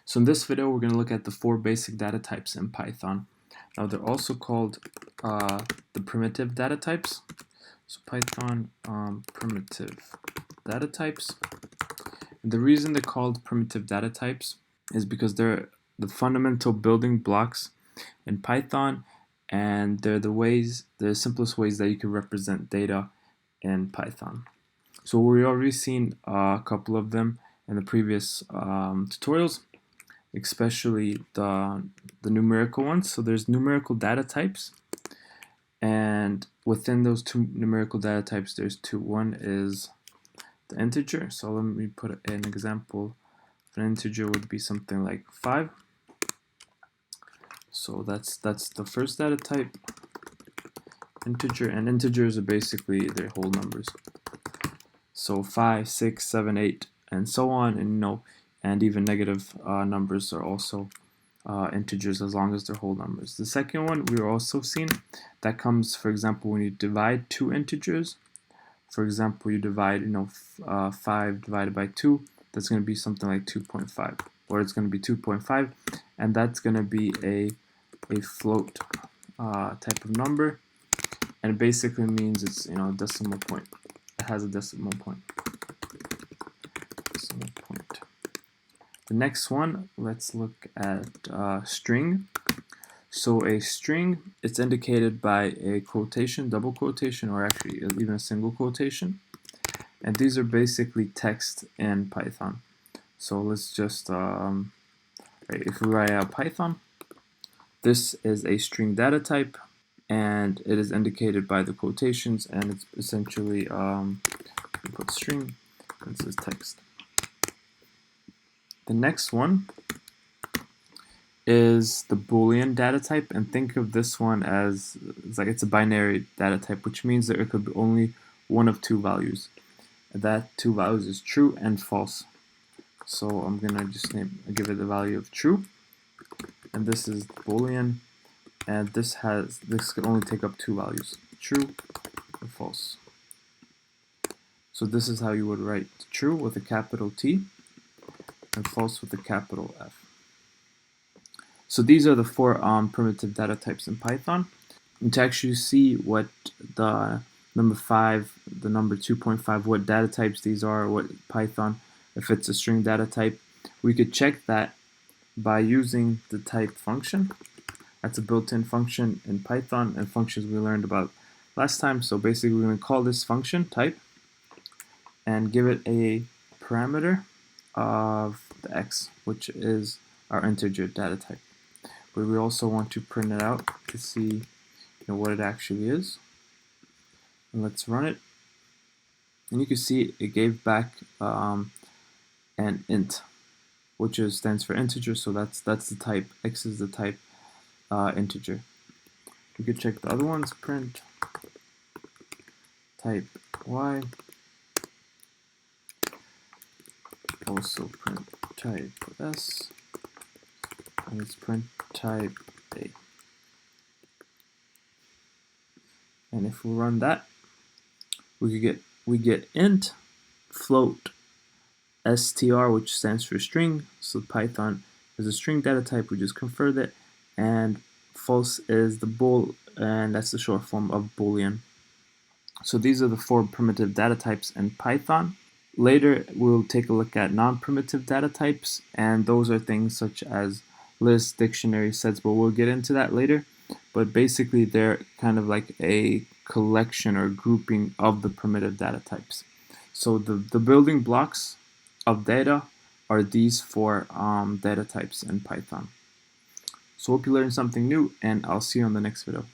So in this video, we're going to look at the 4 basic data types in Python. Now they're also called the primitive data types. So Python primitive data types. And the reason they're called primitive data types is because they're the fundamental building blocks in Python, and they're the simplest ways that you can represent data in Python. So we've already seen a couple of them in the previous tutorials, especially the numerical ones. So there's numerical data types, and within those two numerical data types there's two. One is the integer. So let me put an example. An integer would be something like 5. So that's the first data type, integer, and integers are basically their whole numbers. So 5, 6, 7, 8, and so on, and even negative numbers are also integers as long as they're whole numbers. The second one we're also seeing that comes, for example, when you divide two integers. For example, you divide 5 divided by 2, that's going to be something like 2.5, or it's going to be 2.5, and that's going to be a float type of number, and it basically means it's a decimal point. It has a decimal point. The next one, let's look at string. So a string, it's indicated by a quotation, double quotation, or actually even a single quotation. And these are basically text in Python. So let's just, if we write out Python, this is a string data type, and it is indicated by the quotations, and it's essentially, put string, this is text. The next one is the Boolean data type, and think of this one as it's a binary data type, which means that it could be only one of two values. That two values is true and false. So I'm gonna just give it the value of true, and this is Boolean, and this could only take up two values, true or false. So this is how you would write true with a capital T and false with a capital F. So these are the 4 primitive data types in Python. And to actually see what the number 5, the number 2.5, what data types these are, what Python, if it's a string data type, we could check that by using the type function. That's a built-in function in Python and functions we learned about last time. So basically we're going to call this function type and give it a parameter of the x, which is our integer data type. But we also want to print it out to see what it actually is. And let's run it. And you can see it gave back an int, which stands for integer. So that's the type. X is the type integer. We could check the other ones. Print type y. Also print type s. And let's print type a. And if we run that, we get int float str, which stands for string. So Python is a string data type. We just convert it, and false is the bool, and that's the short form of Boolean. So these are the 4 primitive data types in Python. Later, we'll take a look at non-primitive data types, and those are things such as lists, dictionaries, sets, but we'll get into that later. But basically, they're kind of like a collection or grouping of the primitive data types. So the building blocks of data are these 4 data types in Python. So hope you learned something new, and I'll see you on the next video.